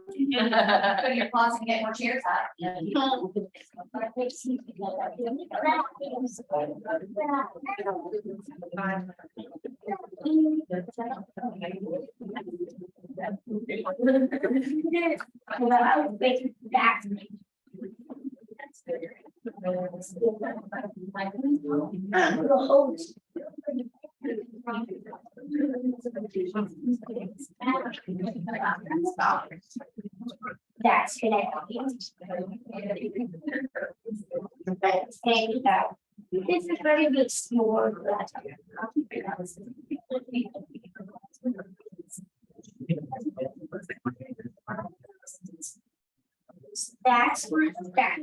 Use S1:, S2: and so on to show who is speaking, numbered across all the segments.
S1: Go to your closet and get more chairs out. That's gonna help you. Thank you. This is very good small. That's where that.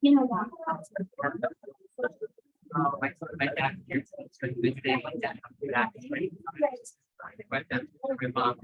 S1: You know what?
S2: My dad here, so they say my dad comes back, right? My dad, my mom,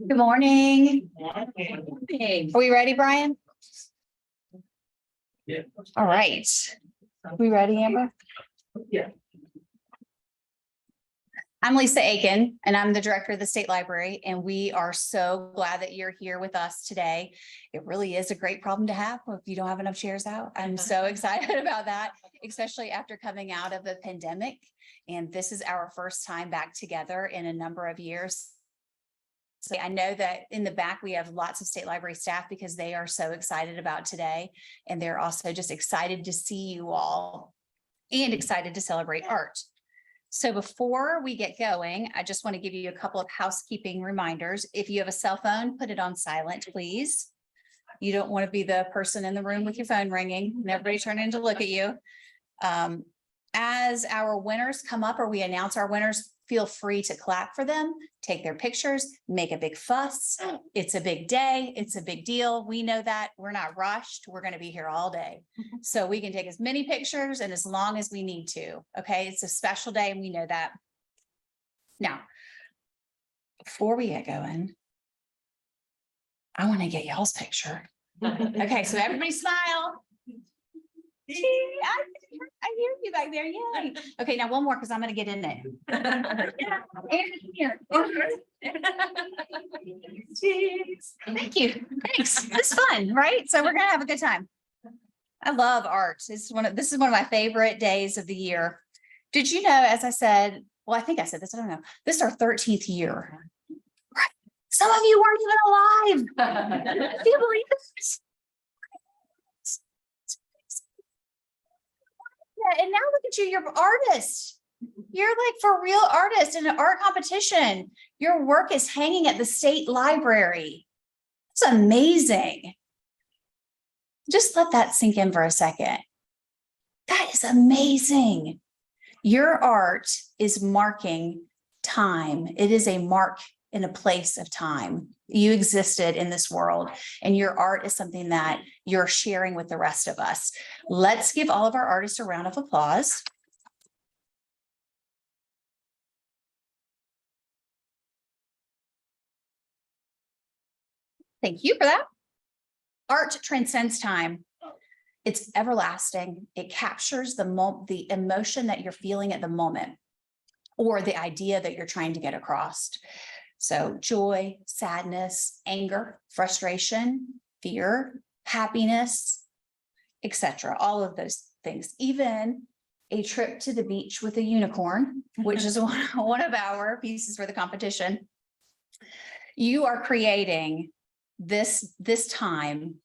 S1: Good morning. Are we ready, Brian?
S2: Yeah.
S1: All right. We ready, Amber?
S2: Yeah.
S1: I'm Lisa Aiken, and I'm the director of the State Library, and we are so glad that you're here with us today. It really is a great problem to have if you don't have enough chairs out. I'm so excited about that, especially after coming out of the pandemic. And this is our first time back together in a number of years. So I know that in the back, we have lots of State Library staff because they are so excited about today. And they're also just excited to see you all and excited to celebrate art. So before we get going, I just want to give you a couple of housekeeping reminders. If you have a cell phone, put it on silent, please. You don't want to be the person in the room with your phone ringing and everybody turning to look at you. As our winners come up or we announce our winners, feel free to clap for them, take their pictures, make a big fuss. It's a big day. It's a big deal. We know that. We're not rushed. We're going to be here all day. So we can take as many pictures and as long as we need to. Okay. It's a special day and we know that. Now, before we get going, I want to get y'all's picture. Okay. So everybody smile. I hear you back there. Yeah. Okay, now one more because I'm going to get in it. Thank you. Thanks. It's fun, right? So we're going to have a good time. I love art. This is one of my favorite days of the year. Did you know, as I said, well, I think I said this, I don't know. This is our 13th year. Right. Some of you weren't even alive. Do you believe this? And now look at you, you're an artist. You're like for real artist in an art competition. Your work is hanging at the state library. It's amazing. Just let that sink in for a second. That is amazing. Your art is marking time. It is a mark in a place of time. You existed in this world, and your art is something that you're sharing with the rest of us. Let's give all of our artists a round of applause. Thank you for that. Art transcends time. It's everlasting. It captures the emotion that you're feeling at the moment, or the idea that you're trying to get across. So joy, sadness, anger, frustration, fear, happiness, etc. All of those things. Even a trip to the beach with a unicorn, which is one of our pieces for the competition. You are creating this time.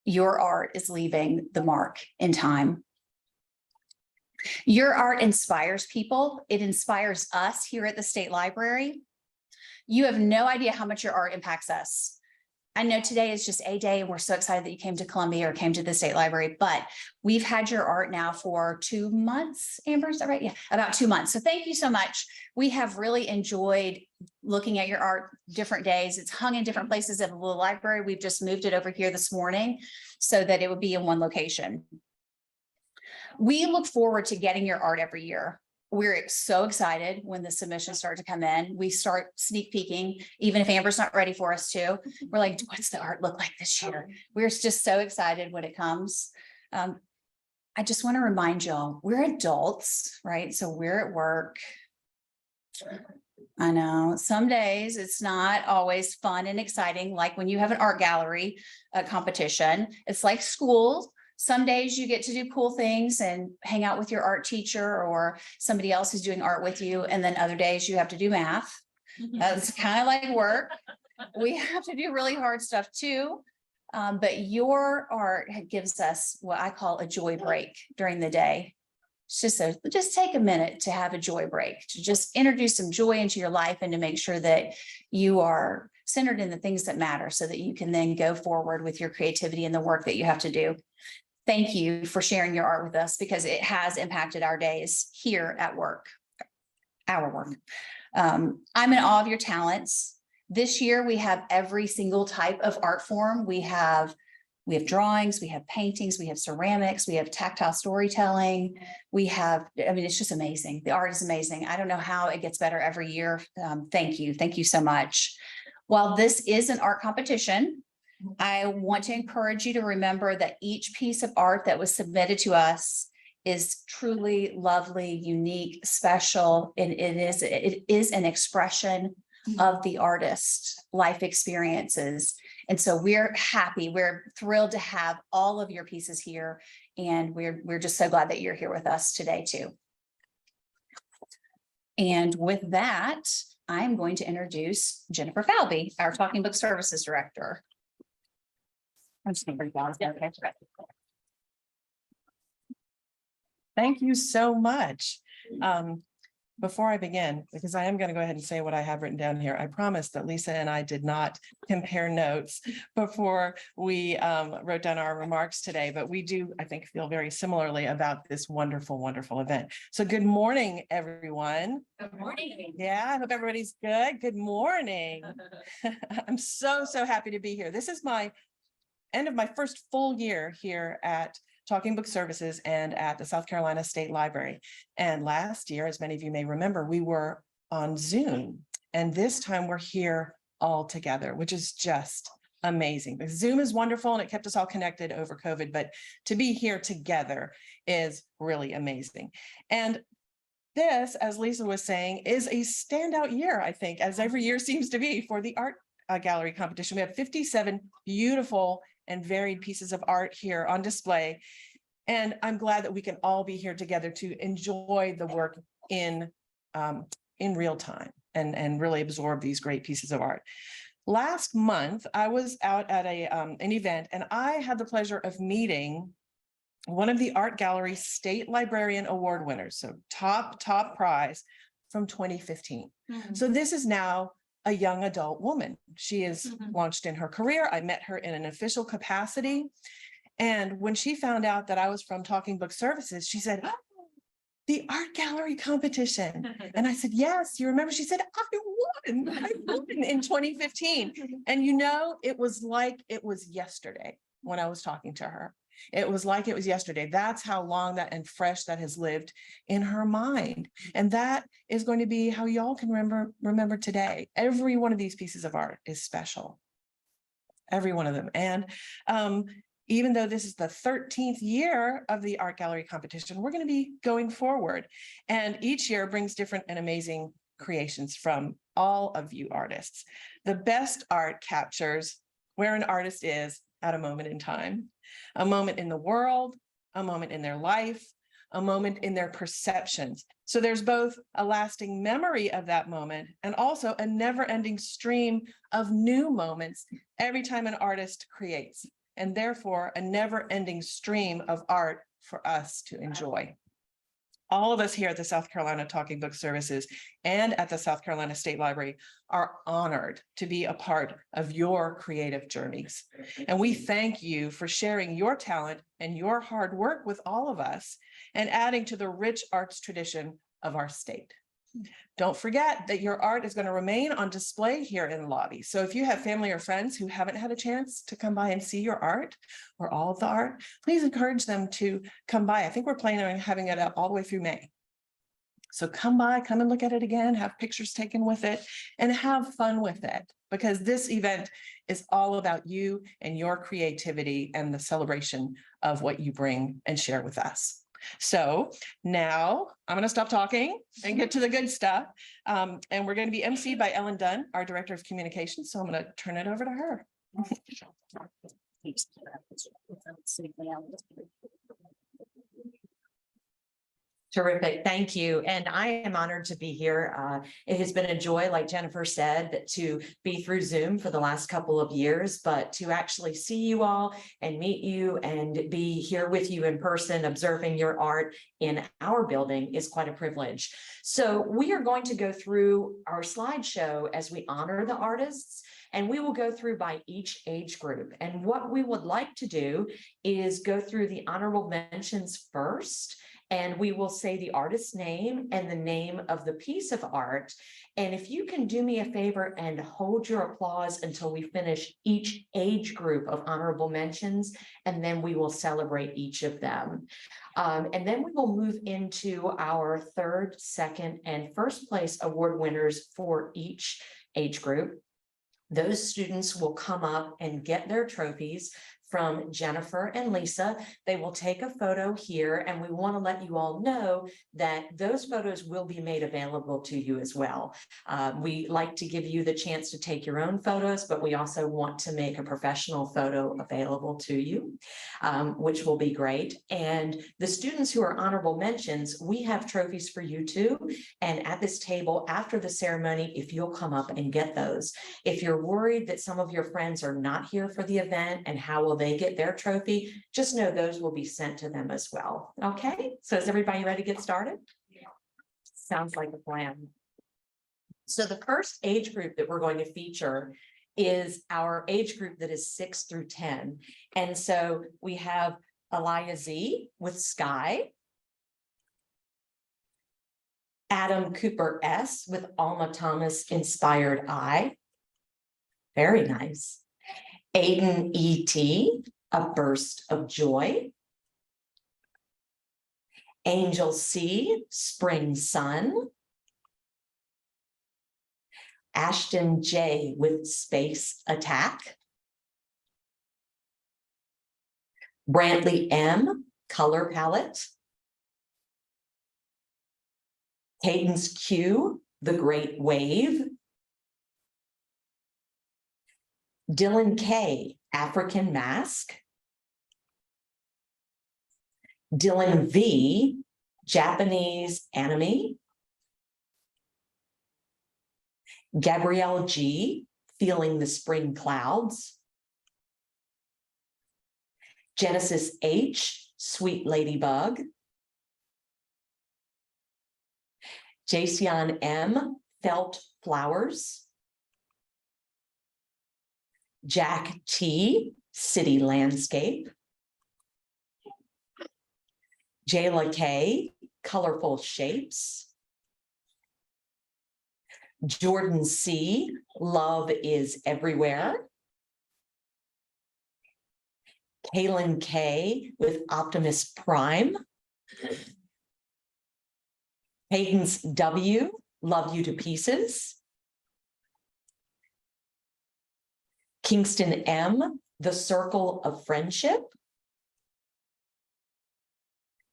S1: Your art is leaving the mark in time. Your art inspires people. It inspires us here at the State Library. You have no idea how much your art impacts us. I know today is just a day, and we're so excited that you came to Columbia or came to the State Library, but we've had your art now for 2 months. Amber, is that right? Yeah, about 2 months. So thank you so much. We have really enjoyed looking at your art different days. It's hung in different places at the library. We've just moved it over here this morning so that it would be in one location. We look forward to getting your art every year. We're so excited when the submissions start to come in. We start sneak peeking, even if Amber's not ready for us to. We're like, what's the art look like this year? We're just so excited when it comes. I just want to remind y'all, we're adults, right? So we're at work. I know some days it's not always fun and exciting, like when you have an art gallery competition. It's like school. Some days you get to do cool things and hang out with your art teacher or somebody else who's doing art with you. And then other days you have to do math. It's kind of like work. We have to do really hard stuff too. But your art gives us what I call a joy break during the day. It's just take a minute to have a joy break, to just introduce some joy into your life and to make sure that you are centered in the things that matter so that you can then go forward with your creativity and the work that you have to do. Thank you for sharing your art with us, because it has impacted our days here at work, our work. I'm in awe of your talents. This year, we have every single type of art form. We have drawings, we have paintings, we have ceramics, we have tactile storytelling. It's just amazing. The art is amazing. I don't know how it gets better every year. Thank you. Thank you so much. While this is an art competition, I want to encourage you to remember that each piece of art that was submitted to us is truly lovely, unique, special, and it is an expression of the artist's life experiences. And so we're thrilled to have all of your pieces here, and we're just so glad that you're here with us today too. And with that, I'm going to introduce Jennifer Falvey, our Talking Book Services Director. I'm just going to bring down. Okay.
S3: Thank you so much. Before I begin, because I am going to go ahead and say what I have written down here, I promised that Lisa and I did not compare notes before we wrote down our remarks today, but we do, I think, feel very similarly about this wonderful, wonderful event. So good morning, everyone.
S2: Good morning.
S3: Yeah, I hope everybody's good. Good morning. I'm so happy to be here. This is my end of my first full year here at Talking Book Services and at the South Carolina State Library. And last year, as many of you may remember, we were on Zoom. And this time we're here all together, which is just amazing. The Zoom is wonderful and it kept us all connected over COVID, but to be here together is really amazing. And this, as Lisa was saying, is a standout year, I think, as every year seems to be for the art gallery competition. We have 57 beautiful and varied pieces of art here on display. And I'm glad that we can all be here together to enjoy the work in real time and really absorb these great pieces of art. Last month, I was out at an event, and I had the pleasure of meeting one of the Art Gallery State Librarian Award winners, so top prize from 2015. Mm-hmm. So this is now a young adult woman. She is launched in her career. I met her in an official capacity. And when she found out that I was from Talking Book Services, she said, oh, the art gallery competition. And I said, yes, you remember? She said, I won in 2015. And you know, it was like it was yesterday when I was talking to her. It was like it was yesterday. That's how long that and fresh that has lived in her mind. And that is going to be how y'all can remember today. Every one of these pieces of art is special. Every one of them. And even though this is the 13th year of the art gallery competition, we're going to be going forward. And each year brings different and amazing creations from all of you artists. The best art captures where an artist is at a moment in time, a moment in the world, a moment in their life, a moment in their perceptions. So there's both a lasting memory of that moment and also a never-ending stream of new moments every time an artist creates, and therefore a never-ending stream of art for us to enjoy. All of us here at the South Carolina Talking Book Services and at the South Carolina State Library are honored to be a part of your creative journeys. And we thank you for sharing your talent and your hard work with all of us and adding to the rich arts tradition of our state. Don't forget that your art is going to remain on display here in the lobby. So if you have family or friends who haven't had a chance to come by and see your art or all of the art, please encourage them to come by. I think we're planning on having it up all the way through May. So come by, come and look at it again, have pictures taken with it, and have fun with it, because this event is all about you and your creativity and the celebration of what you bring and share with us. So now I'm going to stop talking and get to the good stuff. And we're going to be emceed by Ellen Dunn, our Director of Communications. So I'm going to turn it over to her.
S4: Terrific. Thank you. And I am honored to be here. It has been a joy, like Jennifer said, to be through Zoom for the last couple of years, but to actually see you all and meet you and be here with you in person, observing your art in our building is quite a privilege. So we are going to go through our slideshow as we honor the artists. And we will go through by each age group. And what we would like to do is go through the honorable mentions first. And we will say the artist's name and the name of the piece of art. And if you can do me a favor and hold your applause until we finish each age group of honorable mentions, and then we will celebrate each of them. And then we will move into our third, second, and first place award winners for each age group. Those students will come up and get their trophies from Jennifer and Lisa. They will take a photo here, and we want to let you all know that those photos will be made available to you as well. We like to give you the chance to take your own photos, but we also want to make a professional photo available to you, which will be great. And the students who are honorable mentions, we have trophies for you too. And at this table after the ceremony, if you'll come up and get those. If you're worried that some of your friends are not here for the event and how will they get their trophy, just know those will be sent to them as well. Okay, so is everybody ready to get started? Yeah. Sounds like a plan. So the first age group that we're going to feature is our age group that is 6 through 10. And so we have Aliyah Z with Sky, Adam Cooper S with Alma Thomas Inspired Eye. Very nice. Aiden E.T., A Burst of Joy. Angel C, Spring Sun. Ashton J with Space Attack. Brantley M, Color Palette. Cadence Q, The Great Wave. Dylan K, African Mask. Dylan V, Japanese Anime. Gabrielle G, Feeling the Spring Clouds. Genesis H, Sweet Ladybug. Jason M, Felt Flowers. Jack T, City Landscape. Jayla K, Colorful Shapes. Jordan C, Love is Everywhere. Kaylin K with Optimus Prime. Hayden's W, Love You to Pieces. Kingston M, The Circle of Friendship.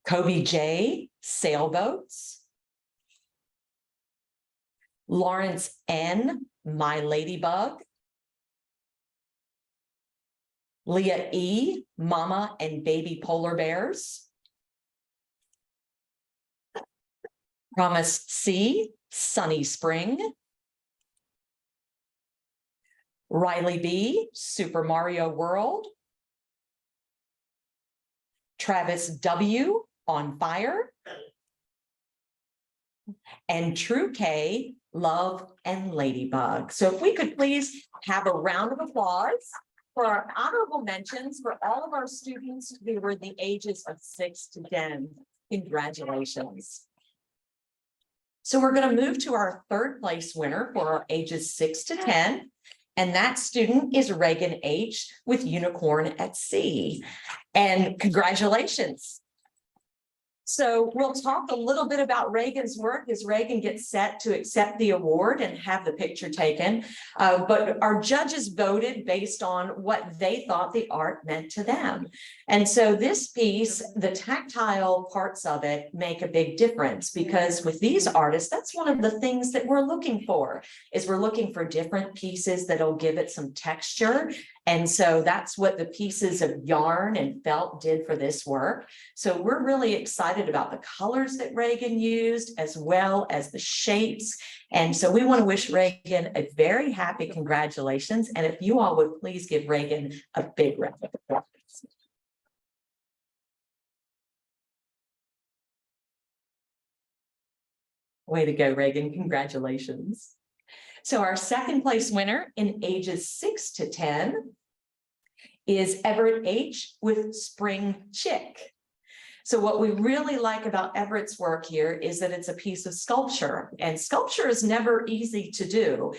S4: Kobe J, Sailboats. Lawrence N, My Ladybug. Leah E, Mama and Baby Polar Bears. Promise C, Sunny Spring. Riley B, Super Mario World. Travis W, On Fire. And True K, Love and Ladybug. So if we could please have a round of applause for our honorable mentions for all of our students who were the ages of 6 to 10. Congratulations. So we're going to move to our third place winner for our ages 6 to 10. And that student is Reagan H with Unicorn at Sea. And congratulations. So we'll talk a little bit about Reagan's work as Reagan gets set to accept the award and have the picture taken. But our judges voted based on what they thought the art meant to them. And so this piece, the tactile parts of it make a big difference, because with these artists, that's one of the things that we're looking for, is we're looking for different pieces that'll give it some texture. And so that's what the pieces of yarn and felt did for this work. So we're really excited about the colors that Reagan used, as well as the shapes. And so we want to wish Reagan a very happy congratulations. And if you all would please give Reagan a big round of applause. Way to go, Reagan. Congratulations. So our second place winner in ages 6 to 10 is Everett H with Spring Chick. So what we really like about Everett's work here is that it's a piece of sculpture, and sculpture is never easy to do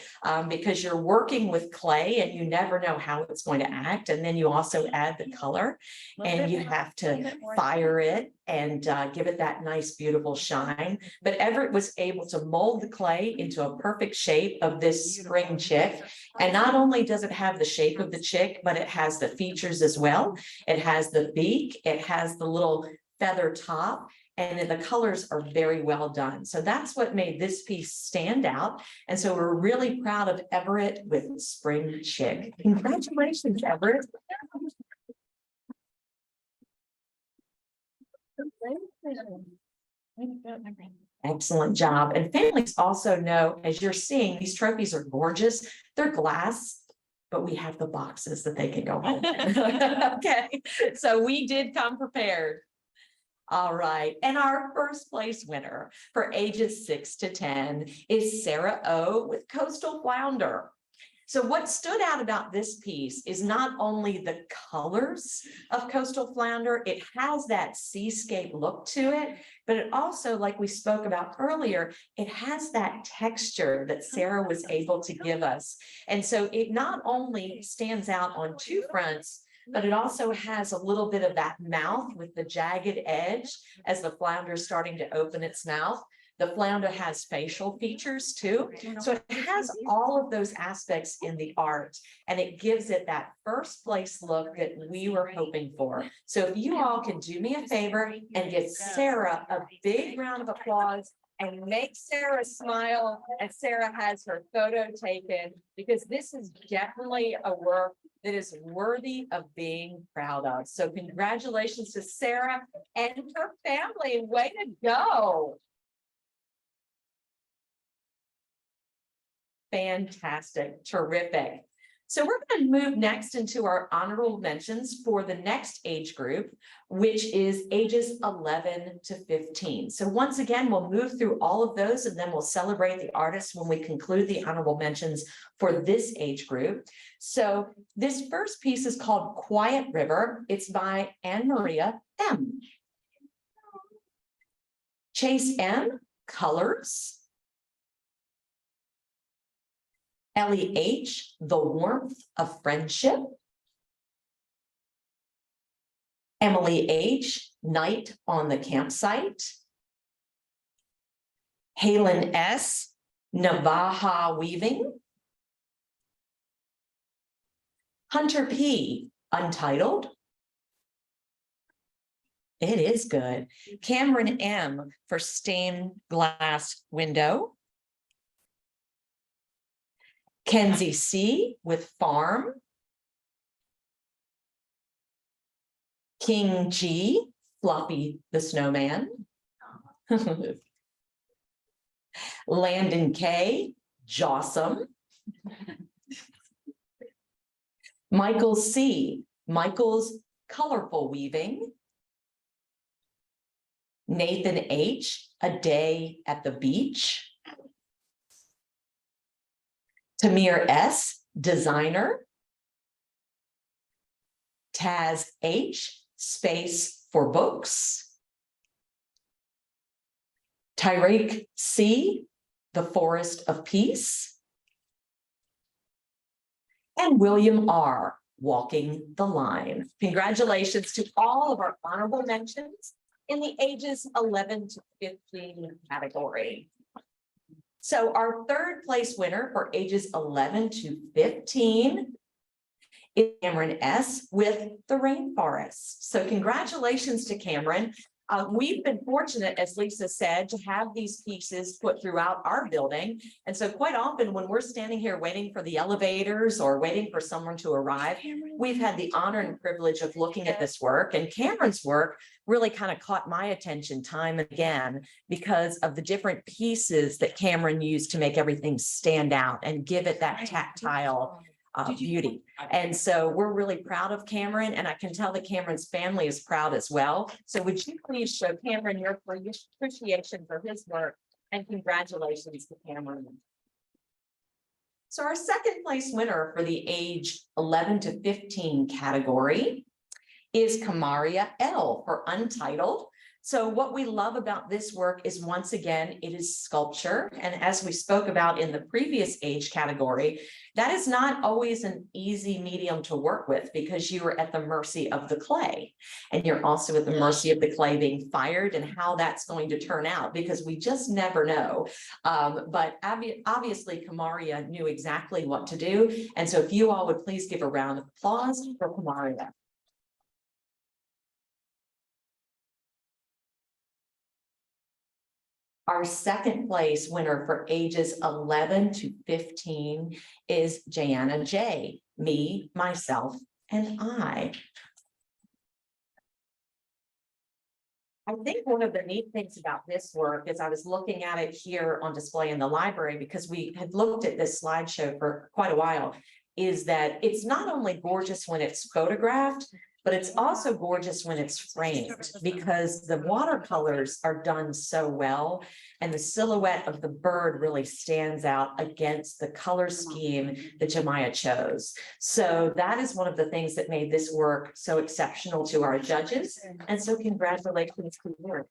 S4: because you're working with clay and you never know how it's going to act. And then you also add the color and you have to fire it and give it that nice, beautiful shine. But Everett was able to mold the clay into a perfect shape of this spring chick. And not only does it have the shape of the chick, but it has the features as well. It has the beak, it has the little feather top, and the colors are very well done. So that's what made this piece stand out. And so we're really proud of Everett with Spring Chick. Congratulations, Everett. Excellent job. And families also know, as you're seeing, these trophies are gorgeous. They're glass, but we have the boxes that they can go home. Okay, so we did come prepared. All right, and our first place winner for ages 6 to 10 is Sarah O with Coastal Flounder. So what stood out about this piece is not only the colors of Coastal Flounder, it has that seascape look to it, but it also, like we spoke about earlier, it has that texture that Sarah was able to give us. And so it not only stands out on two fronts, but it also has a little bit of that mouth with the jagged edge as the flounder is starting to open its mouth. The flounder has facial features too. So it has all of those aspects in the art, and it gives it that first place look that we were hoping for. So if you all can do me a favor and give Sarah a big round of applause and make Sarah smile, and Sarah has her photo taken, because this is definitely a work that is worthy of being proud of. So congratulations to Sarah and her family. Way to go. Fantastic, terrific. So we're going to move next into our honorable mentions for the next age group, which is ages 11 to 15. So once again, we'll move through all of those and then we'll celebrate the artists when we conclude the honorable mentions for this age group. So this first piece is called Quiet River. It's by Anne Maria M. Chase M, colors. Ellie H, the warmth of friendship. Emily H, night on the campsite. Halen S, Navaja weaving. Hunter P, untitled. It is good. Cameron M for stained glass window. Kenzie C with farm. King G, Fluffy the snowman. Landon K, Jossum. Michael C, Michael's colorful weaving. Nathan H, a day at the beach. Tamir S, designer. Taz H, space for books. Tyreek C, the forest of peace. And William R, walking the line. Congratulations to all of our honorable mentions in the ages 11 to 15 category. So our third place winner for ages 11 to 15 is Cameron S with the rainforest. So congratulations to Cameron. We've been fortunate, as Lisa said, to have these pieces put throughout our building. And so quite often when we're standing here waiting for the elevators or waiting for someone to arrive, we've had the honor and privilege of looking at this work. And Cameron's work really kind of caught my attention time and again because of the different pieces that Cameron used to make everything stand out and give it that tactile beauty. And so we're really proud of Cameron, and I can tell that Cameron's family is proud as well. So would you please show Cameron your appreciation for his work, and congratulations to Cameron. So our second place winner for the age 11 to 15 category is Kamaria L for untitled. So what we love about this work is, once again, it is sculpture. And as we spoke about in the previous age category, that is not always an easy medium to work with because you are at the mercy of the clay. And you're also at the mercy of the clay being fired and how that's going to turn out, because we just never know. But obviously, Kamaria knew exactly what to do. And so if you all would please give a round of applause for Kamaria. Our second place winner for ages 11 to 15 is Jayana J, me, myself, and I. I think one of the neat things about this work is I was looking at it here on display in the library because we had looked at this slideshow for quite a while, is that it's not only gorgeous when it's photographed, but it's also gorgeous when it's framed because the watercolors are done so well and the silhouette of the bird really stands out against the color scheme that Jemiah chose. So that is one of the things that made this work so exceptional to our judges. And so congratulations to you.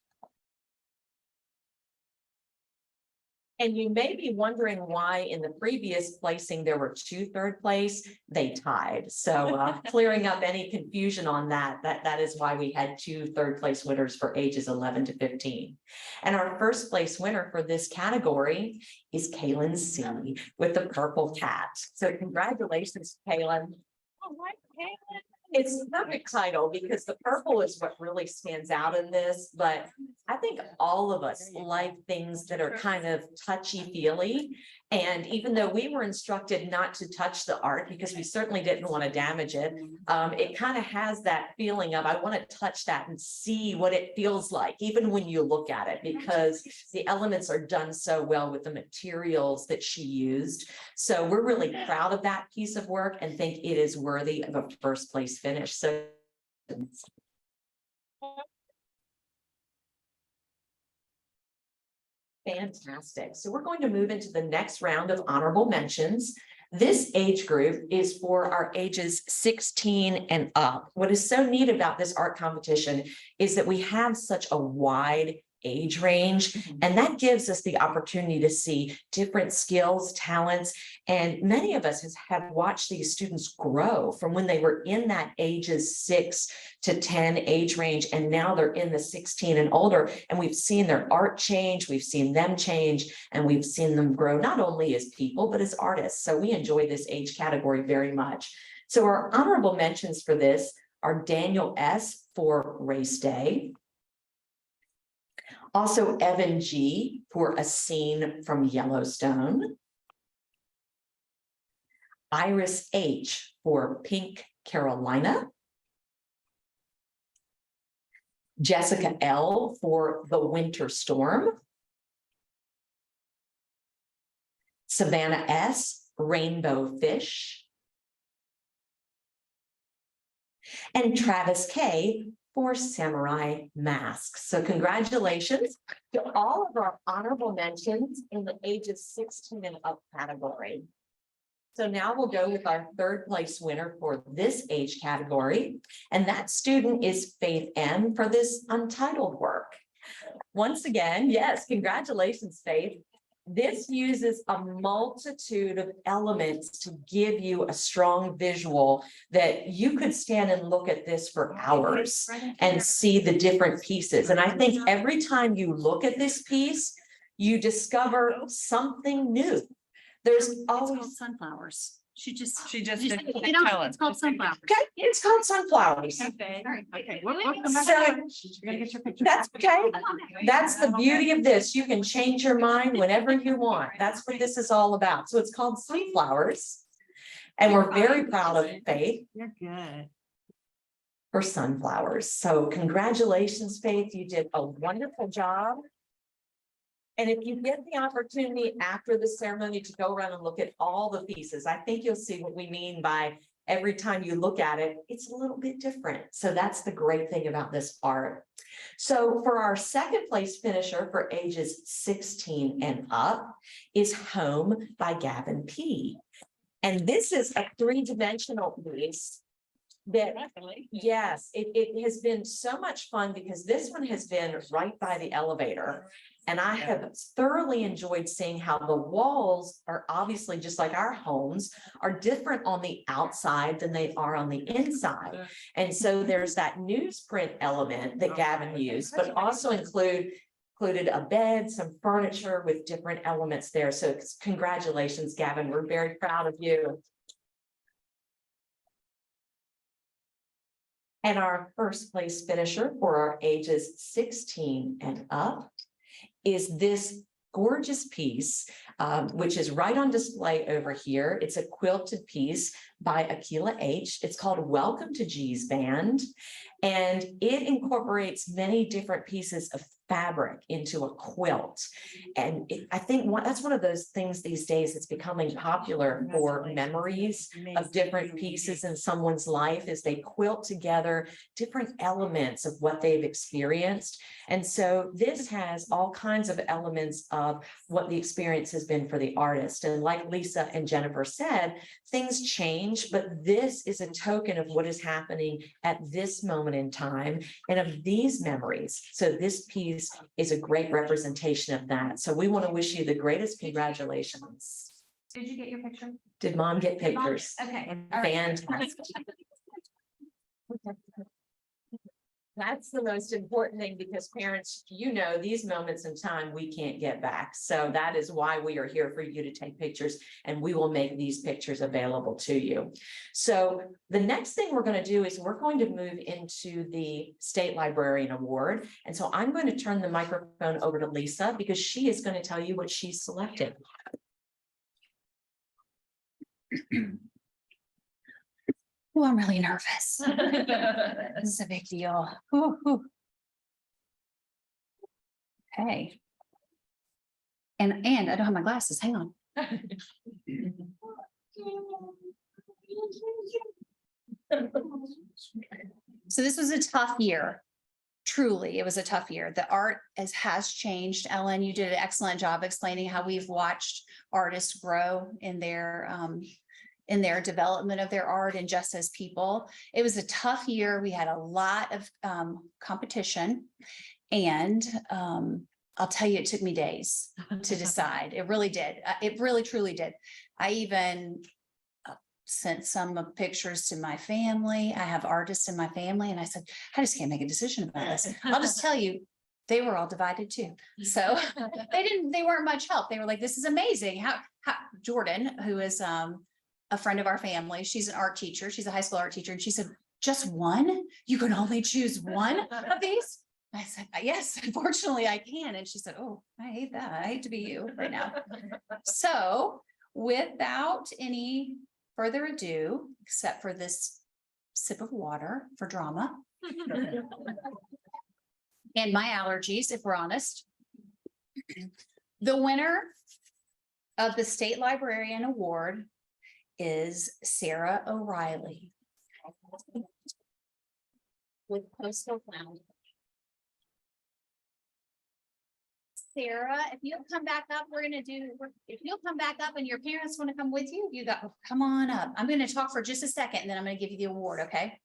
S4: And you may be wondering why in the previous placing there were 2 third place, they tied. So clearing up any confusion on that is why we had 2 third place winners for ages 11 to 15. And our first place winner for this category is Kaylin C with the purple cat. So congratulations, Kaylin. All right, Kaylin. It's the perfect title because the purple is what really stands out in this, but I think all of us like things that are kind of touchy-feely. And even though we were instructed not to touch the art because we certainly didn't want to damage it, it kind of has that feeling of, I want to touch that and see what it feels like, even when you look at it, because the elements are done so well with the materials that she used. So we're really proud of that piece of work and think it is worthy of a first place finish. So fantastic. So we're going to move into the next round of honorable mentions. This age group is for our ages 16 and up. What is so neat about this art competition is that we have such a wide age range. And that gives us the opportunity to see different skills, talents. And many of us have watched these students grow from when they were in that ages 6 to 10 age range. And now they're in the 16 and older. And we've seen their art change. We've seen them change, and we've seen them grow not only as people, but as artists. So we enjoy this age category very much. So our honorable mentions for this are Daniel S. for Race Day. Also Evan G. for A Scene from Yellowstone. Iris H. for Pink Carolina. Jessica L. for The Winter Storm. Savannah S. Rainbow Fish. And Travis K. for Samurai Masks. So congratulations to all of our honorable mentions in the ages 16 and up category. So now we'll go with our third place winner for this age category. And that student is Faith M. for this untitled work. Once again, yes, congratulations, Faith. This uses a multitude of elements to give you a strong visual that you could stand and look at this for hours and see the different pieces. And I think every time you look at this piece, you discover something new. There's always
S1: sunflowers. She just
S3: did.
S1: it's called sunflowers.
S4: okay. It's called sunflowers.
S1: Okay.
S3: Okay.
S4: That's okay. That's the beauty of this. You can change your mind whenever you want. That's what this is all about. So it's called sunflowers. And we're very proud of Faith
S3: You're good.
S4: for sunflowers. So congratulations, Faith. You did a wonderful job. And if you get the opportunity after the ceremony to go around and look at all the pieces, I think you'll see what we mean by every time you look at it, it's a little bit different. So that's the great thing about this art. So for our second place finisher for ages 16 and up is Home by Gavin P. And this is a three-dimensional piece that, yes, it has been so much fun because this one has been right by the elevator. And I have thoroughly enjoyed seeing how the walls are obviously just like our homes are different on the outside than they are on the inside. And so there's that newsprint element that Gavin used, but also included a bed, some furniture with different elements there. So congratulations, Gavin. We're very proud of you. And our first place finisher for our ages 16 and up is this gorgeous piece, which is right on display over here. It's a quilted piece by Akila H. It's called Welcome to G's Band. And it incorporates many different pieces of fabric into a quilt. And I think that's one of those things these days that's becoming popular for memories of different pieces in someone's life as they quilt together different elements of what they've experienced. And so this has all kinds of elements of what the experience has been for the artist. And like Lisa and Jennifer said, things change, but this is a token of what is happening at this moment in time and of these memories. So this piece is a great representation of that. So we want to wish you the greatest congratulations.
S1: Did you get your picture?
S4: Did Mom get pictures?
S1: Okay.
S4: Fantastic. That's the most important thing because parents, you know, these moments in time we can't get back. So that is why we are here for you to take pictures, and we will make these pictures available to you. So the next thing we're going to do is we're going to move into the State Librarian Award. And so I'm going to turn the microphone over to Lisa because she is going to tell you what she's selected.
S1: Oh, I'm really nervous. This is a big deal. Ooh, ooh. Okay. And I don't have my glasses. Hang on. So this was a tough year. Truly, it was a tough year. The art has changed. Ellen, you did an excellent job explaining how we've watched artists grow in their development of their art and just as people. It was a tough year. We had a lot of competition. And I'll tell you, it took me days to decide. It really did. It really, truly did. I even sent some pictures to my family. I have artists in my family, and I said, I just can't make a decision about this. I'll just tell you, they were all divided too. So they weren't much help. They were like, this is amazing. How Jordan, who is a friend of our family, she's an art teacher. She's a high school art teacher. And she said, just one? You can only choose one of these? I said, yes, unfortunately I can. And she said, oh, I hate that. I hate to be you right now. So without any further ado, except for this sip of water for drama and my allergies, if we're honest, the winner of the State Librarian Award is Sarah O'Reilly with Coastal Clown. Sarah, if you'll come back up, if you'll come back up and your parents want to come with you, come on up. I'm going to talk for just a second and then I'm going to give you the award, okay?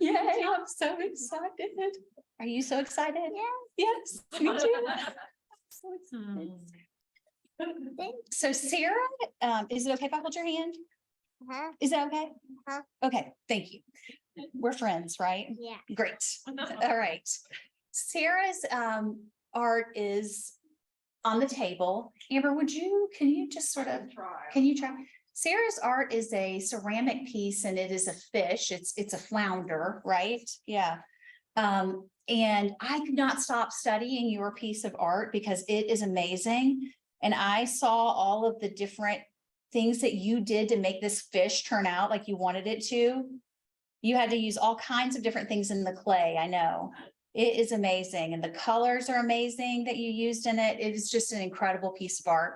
S1: Yay, I'm so excited. Are you so excited? Yes, me too. So excited. So Sarah, is it okay if I hold your hand? Is that okay? Okay, thank you. We're friends, right?
S5: Yeah.
S1: Great. All right. Sarah's art is on the table. Amber, can you just sort of, can you try? Sarah's art is a ceramic piece and it is a fish. It's a flounder, right? Yeah. And I could not stop studying your piece of art because it is amazing. And I saw all of the different things that you did to make this fish turn out like you wanted it to. You had to use all kinds of different things in the clay. I know. It is amazing. And the colors are amazing that you used in it. It is just an incredible piece of art.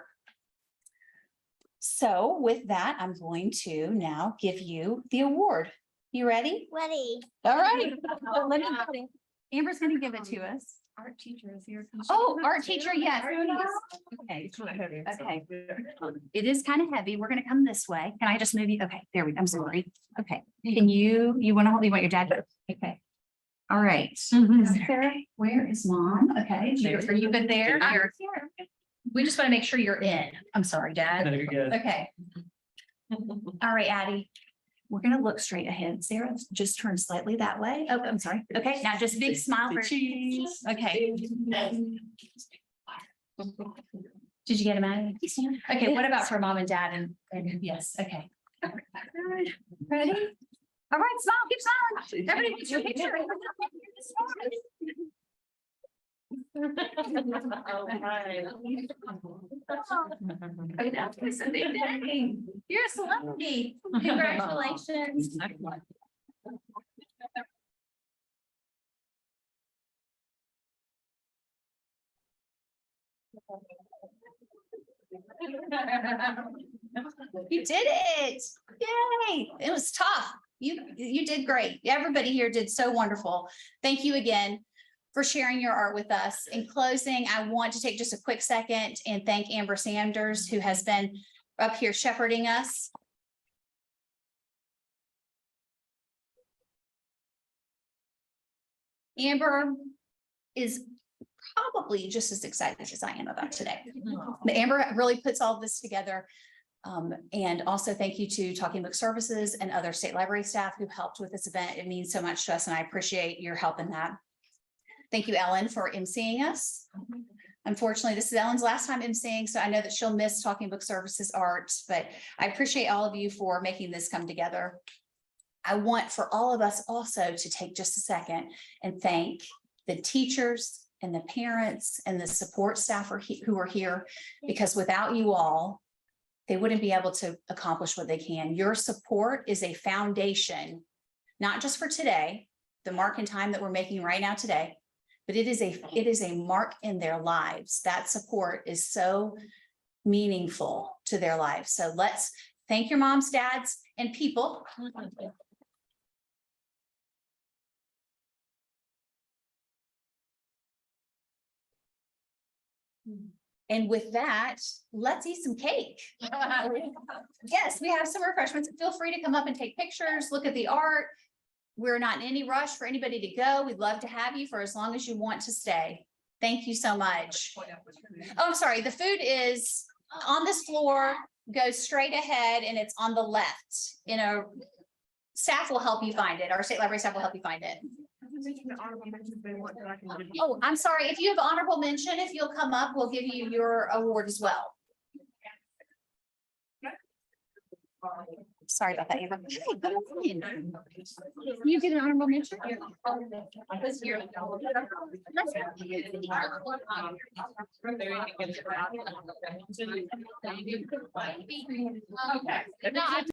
S1: So with that, I'm going to now give you the award. You ready?
S5: Ready.
S1: All right. Let me- Amber's going to give it to us.
S2: Art teacher is here.
S1: Oh, art teacher, yes. Okay. Okay. It is kind of heavy. We're going to come this way. Can I just move you? Okay, there we go. I'm sorry. Okay. Can you want to hold, you want your dad to? Okay. All right. Sarah, where is mom? Okay. Are you good there? You're here. We just want to make sure you're in. I'm sorry, Dad.
S2: No, you're good.
S1: Okay. All right, Addie. We're going to look straight ahead. Sarah, just turn slightly that way. Oh, I'm sorry. Okay, now just big smile for cheese. Okay. Did you get him, Addie? Okay, what about for mom and dad and yes, okay. Ready? All right, smile, keep smiling. Everybody get your picture. It's a big day. You're a celebrity. Congratulations. You did it. Yay. It was tough. You did great. Everybody here did so wonderful. Thank you again for sharing your art with us. In closing, I want to take just a quick second and thank Amber Sanders, who has been up here shepherding us. Amber is probably just as excited as I am about today. But Amber really puts all this together. And also thank you to Talking Book Services and other state library staff who helped with this event. It means so much to us and I appreciate your help in that. Thank you, Ellen, for emceeing us. Unfortunately, this is Ellen's last time emceeing, so I know that she'll miss Talking Book Services art, but I appreciate all of you for making this come together. I want for all of us also to take just a second and thank the teachers and the parents and the support staff who are here, because without you all, they wouldn't be able to accomplish what they can. Your support is a foundation, not just for today, the mark in time that we're making right now today, but it is a mark in their lives. That support is so meaningful to their lives. So let's thank your moms, dads, and people. And with that, let's eat some cake. Yes, we have some refreshments. Feel free to come up and take pictures, look at the art. We're not in any rush for anybody to go. We'd love to have you for as long as you want to stay. Thank you so much. Oh, I'm sorry. The food is on this floor, go straight ahead, and it's on the left. Staff will help you find it. Our state library staff will help you find it. Oh, I'm sorry. If you have honorable mention, if you'll come up, we'll give you your award as well. Sorry about that, Ava. You get an honorable mention? Okay.